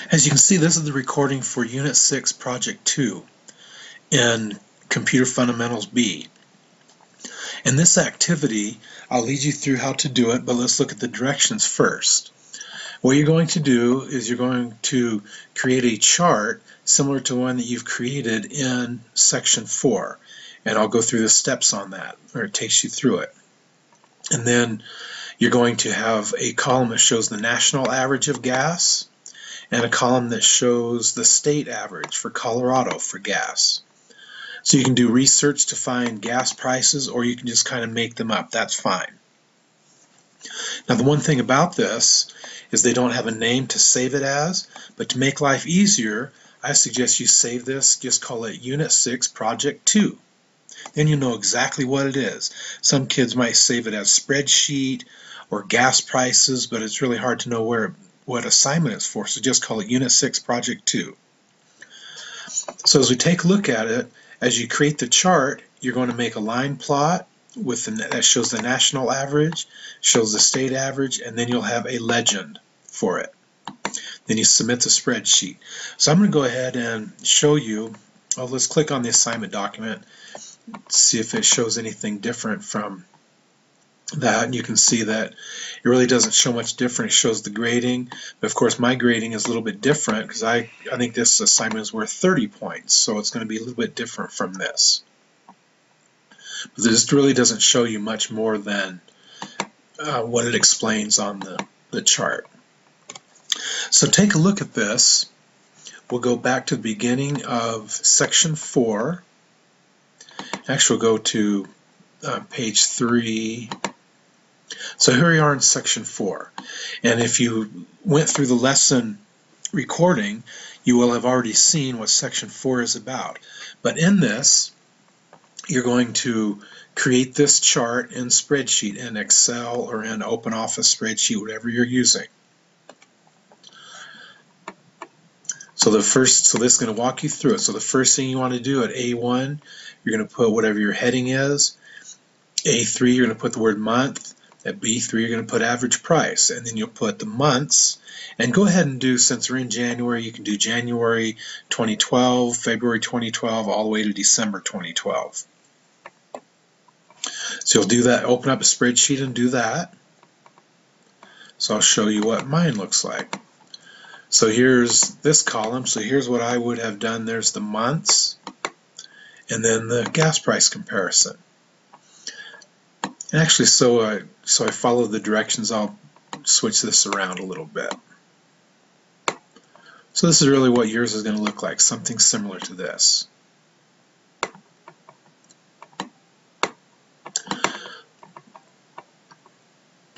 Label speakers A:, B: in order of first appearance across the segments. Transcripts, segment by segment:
A: As you can see, this is the recording for Unit 6, Project 2 in Computer Fundamentals B. In this activity, I'll lead you through how to do it, but let's look at the directions first. What you're going to do is you're going to create a chart similar to one that you've created in Section 4. And I'll go through the steps on that, or it takes you through it. And then you're going to have a column that shows the national average of gas, and a column that shows the state average for Colorado for gas. So you can do research to find gas prices, or you can just kind of make them up. That's fine. Now the one thing about this is they don't have a name to save it as, but to make life easier, I suggest you save this, just call it Unit 6 Project 2. Then you know exactly what it is. Some kids might save it as spreadsheet or gas prices, but it's really hard to know what assignment it's for, so just call it Unit 6 Project 2. So as we take a look at it, as you create the chart, you're going to make a line plot with that shows the national average, shows the state average, and then you'll have a legend for it. Then you submit the spreadsheet. So I'm going to go ahead and show you, let's click on the assignment document, see if it shows anything different from that, and you can see that it really doesn't show much different. It shows the grading, but of course my grading is a little bit different because I think this assignment is worth 30 points, so it's going to be a little bit different from this. But this really doesn't show you much more than what it explains on the chart. So take a look at this. We'll go back to the beginning of Section 4. Actually, we'll go to page 3. So here we are in Section 4, and if you went through the lesson recording, you will have already seen what Section 4 is about. But in this, you're going to create this chart in spreadsheet, in Excel or in OpenOffice spreadsheet, whatever you're using. So this is going to walk you through it. So the first thing you want to do at A1, you're going to put whatever your heading is. A3, you're going to put the word month. At B3, you're going to put average price, and then you'll put the months. And go ahead and do, since we're in January, you can do January 2012, February 2012, all the way to December 2012. So you'll do that, open up a spreadsheet and do that. So I'll show you what mine looks like. So here's this column. So here's what I would have done. There's the months, and then the gas price comparison. And actually, so I follow the directions. I'll switch this around a little bit. So this is really what yours is going to look like, something similar to this.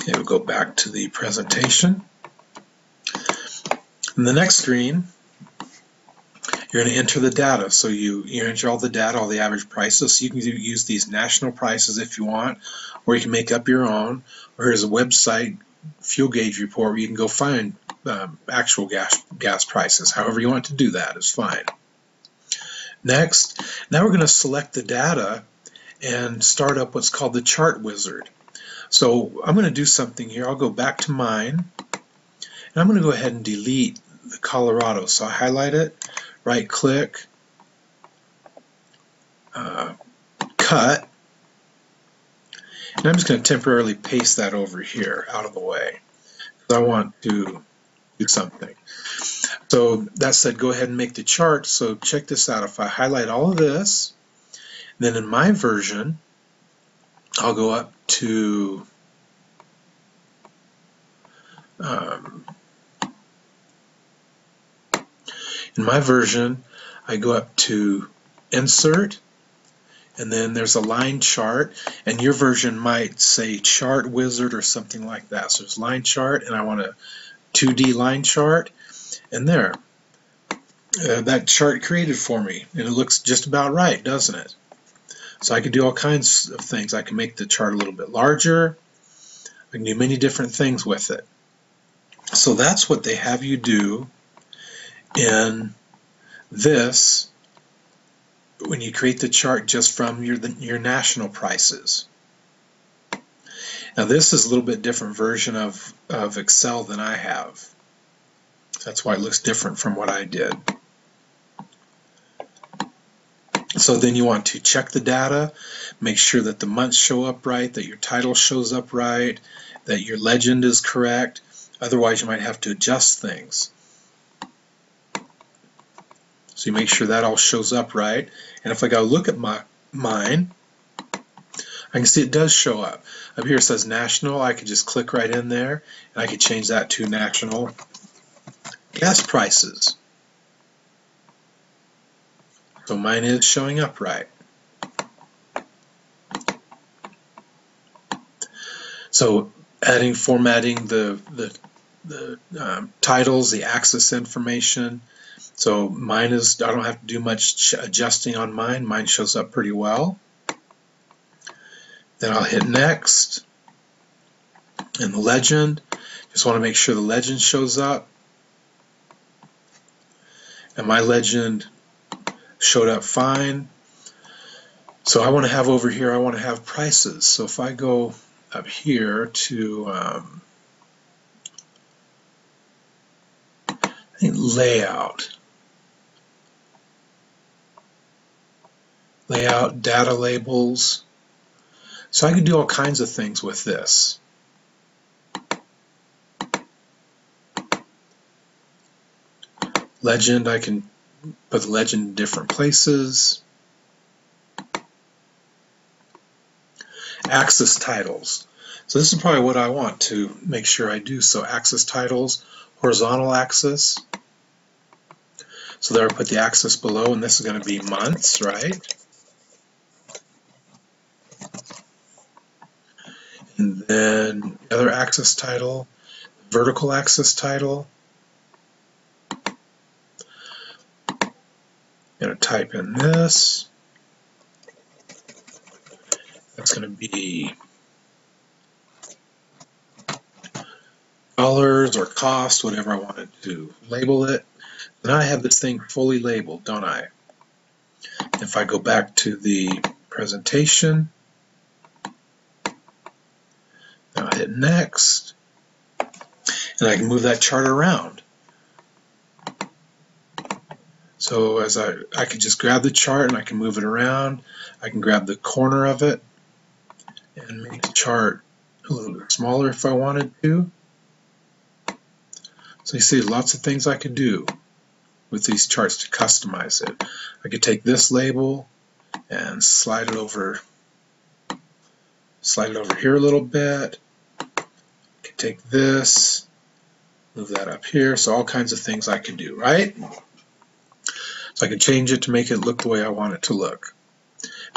A: Okay, we'll go back to the presentation. In the next screen, you're going to enter the data. So you enter all the data, all the average prices. So you can use these national prices if you want, or you can make up your own. Or here's a website, fuel gauge report, where you can go find actual gas prices. However you want to do that is fine. Next, now we're going to select the data and start up what's called the chart wizard. So I'm going to do something here. I'll go back to mine, and I'm going to go ahead and delete the Colorado. So I highlight it, right click, cut, and I'm just going to temporarily paste that over here out of the way because I want to do something. So that said, go ahead and make the chart. So check this out. If I highlight all of this, then in my version, I'll go up to in my version, I go up to Insert, and then there's a line chart, and your version might say Chart Wizard or something like that. So there's line chart, and I want a 2D line chart, and there. That chart created for me, and it looks just about right, doesn't it? So I can do all kinds of things. I can make the chart a little bit larger. I can do many different things with it. So that's what they have you do in this when you create the chart just from your national prices. Now this is a little bit different version of Excel than I have. That's why it looks different from what I did. So then you want to check the data, make sure that the months show up right, that your title shows up right, that your legend is correct. Otherwise, you might have to adjust things. So you make sure that all shows up right. And if I go look at mine, I can see it does show up. Up here it says national. I could just click right in there, and I could change that to national gas prices. So mine is showing up right. So formatting the titles, the axis information. So mine is, I don't have to do much adjusting on mine. Mine shows up pretty well. Then I'll hit next. And the legend, just want to make sure the legend shows up. And my legend showed up fine. So I want to have over here, I want to have prices. So if I go up here to I think layout, data labels. So I can do all kinds of things with this. Legend, I can put the legend in different places. Axis titles. So this is probably what I want to make sure I do. So axis titles, horizontal axis. So there I put the axis below, and this is going to be months, right? And then the other axis title, vertical axis title. I'm going to type in this. That's going to be dollars or cost, whatever I wanted to label it. Now I have this thing fully labeled, don't I? If I go back to the presentation, I'll hit next, and I can move that chart around. So as I can just grab the chart and I can move it around. I can grab the corner of it and make the chart a little bit smaller if I wanted to. So you see lots of things I could do with these charts to customize it. I could take this label and slide it over here a little bit. I could take this, move that up here. So all kinds of things I could do, right? So I can change it to make it look the way I want it to look.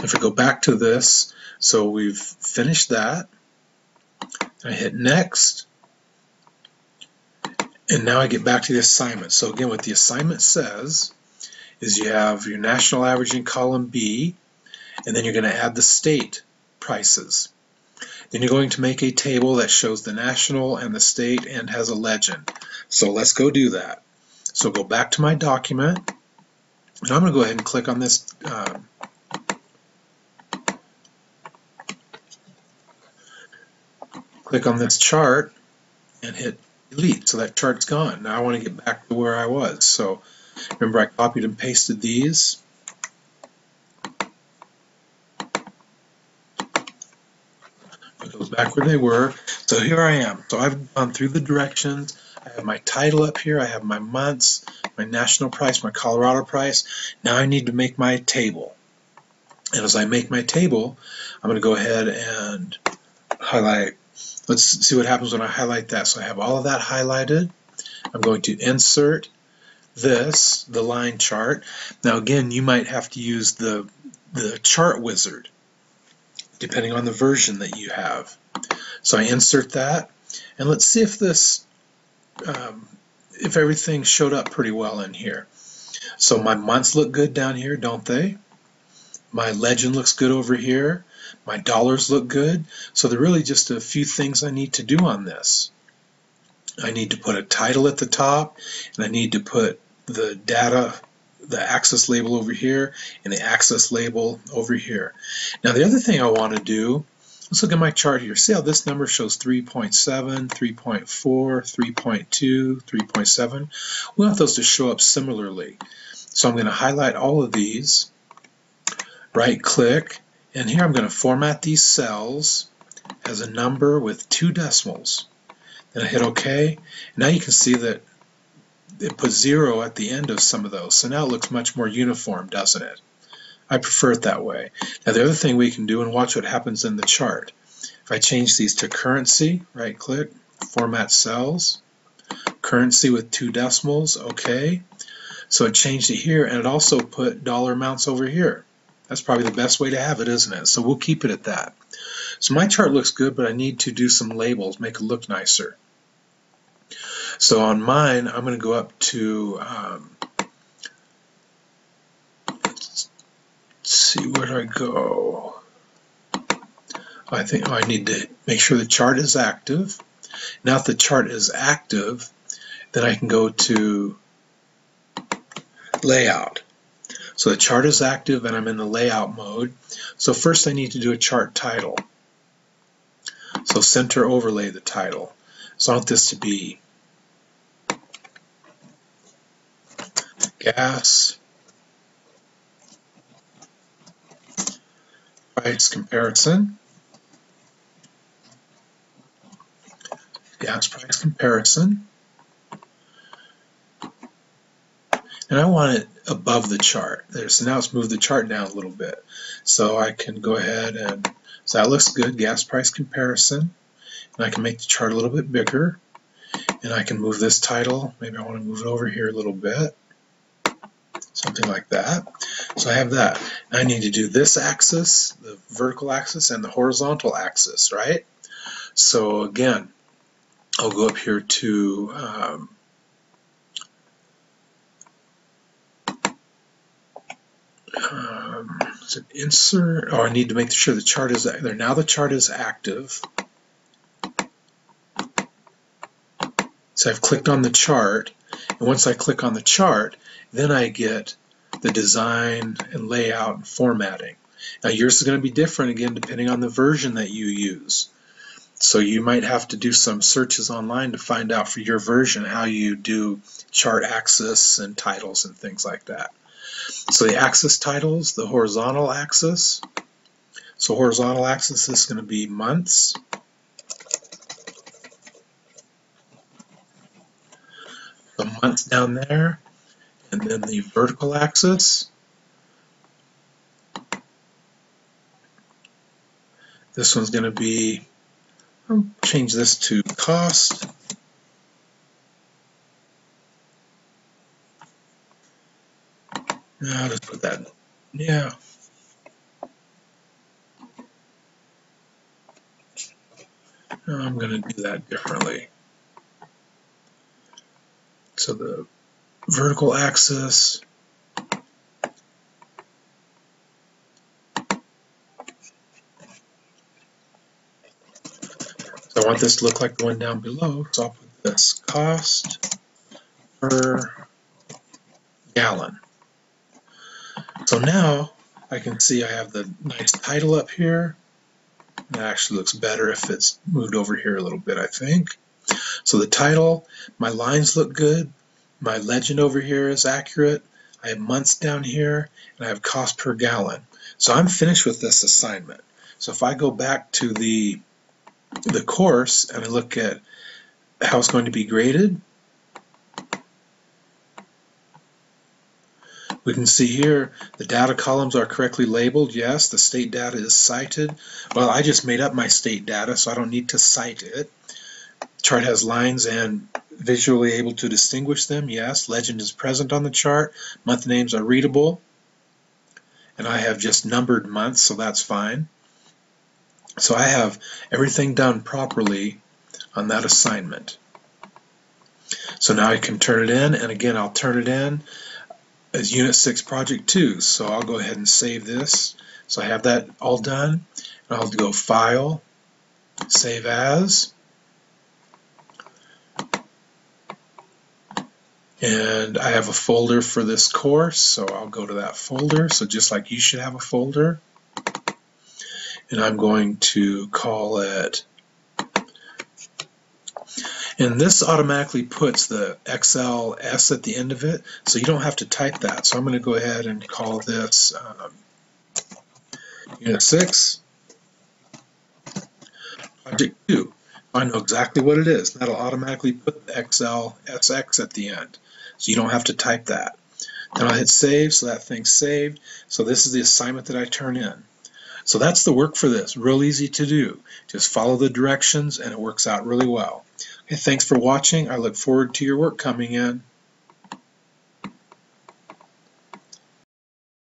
A: If I go back to this, so we've finished that. I hit next. And now I get back to the assignment. So again, what the assignment says is you have your national average in column B, and then you're going to add the state prices. Then you're going to make a table that shows the national and the state and has a legend. So let's go do that. So go back to my document, and I'm going to go ahead and click on this chart and hit delete. So that chart's gone. Now I want to get back to where I was. So remember, I copied and pasted these. It goes back where they were. So here I am. So I've gone through the directions. I have my title up here. I have my months, my national price, my Colorado price. Now I need to make my table. And as I make my table, I'm going to go ahead and highlight. Let's see what happens when I highlight that. So I have all of that highlighted. I'm going to insert this, the line chart. Now again, you might have to use the chart wizard, depending on the version that you have. So I insert that, and let's see if this, if everything showed up pretty well in here. So my months look good down here, don't they? My legend looks good over here. My dollars look good. So there are really just a few things I need to do on this. I need to put a title at the top, and I need to put the data, the axis label over here, and the axis label over here. Now the other thing I want to do Let's look at my chart here. See how this number shows 3.7, 3.4, 3.2, 3.7? We want those to show up similarly. So I'm going to highlight all of these, right click, and here I'm going to format these cells as a number with 2 decimals. Then I hit OK. Now you can see that it puts 0 at the end of some of those. So now it looks much more uniform, doesn't it? I prefer it that way. Now the other thing we can do, and watch what happens in the chart. If I change these to currency, right click, format cells, currency with 2 decimals, OK. So it changed it here, and it also put dollar amounts over here. That's probably the best way to have it, isn't it? So we'll keep it at that. So my chart looks good, but I need to do some labels, make it look nicer. So on mine, I'm going to go up to, let's see, where do I go? I think I need to make sure the chart is active. Now if the chart is active, then I can go to layout. So the chart is active and I'm in the layout mode. So first I need to do a chart title. So center overlay the title. So I want this to be gas price comparison. Gas price comparison. And I want it above the chart. There, so now let's move the chart down a little bit. So I can go ahead and, so that looks good, gas price comparison. And I can make the chart a little bit bigger. And I can move this title, maybe I want to move it over here a little bit. Something like that. So I have that. I need to do this axis, the vertical axis, and the horizontal axis, right? So again, I'll go up here to is it insert? Oh, I need to make sure the chart is there. Now the chart is active. So I've clicked on the chart, and once I click on the chart, then I get the design and layout and formatting. Now yours is going to be different again depending on the version that you use. So you might have to do some searches online to find out for your version how you do chart axis and titles and things like that. So the axis titles, the horizontal axis. So horizontal axis is going to be months. The months down there. And then the vertical axis. This one's going to be, I'll change this to cost. Now just put that, yeah. Now I'm going to do that differently. So the vertical axis, so I want this to look like the one down below, so I'll put this cost per gallon. So now I can see I have the nice title up here. It actually looks better if it's moved over here a little bit, I think. So the title, my lines look good, my legend over here is accurate, I have months down here, and I have cost per gallon. So I'm finished with this assignment. So if I go back to the course and I look at how it's going to be graded, we can see here the data columns are correctly labeled. Yes, the state data is cited. Well, I just made up my state data, so I don't need to cite it. The chart has lines and visually able to distinguish them. Yes, legend is present on the chart. Month names are readable. And I have just numbered months, so that's fine. So I have everything done properly on that assignment. So now I can turn it in, and again, I'll turn it in as Unit 6 Project 2. So I'll go ahead and save this. So I have that all done. And I'll go File, Save As. And I have a folder for this course, so I'll go to that folder. So just like you should have a folder. and I'm going to call it, and this automatically puts the XLS at the end of it, so you don't have to type that. So I'm going to go ahead and call this Unit 6, Project 2. I know exactly what it is. That'll automatically put the XLSX at the end, so you don't have to type that. Then I'll hit save, so that thing's saved. So this is the assignment that I turn in. So that's the work for this. Real easy to do. Just follow the directions and it works out really well. Okay, thanks for watching. I look forward to your work coming in.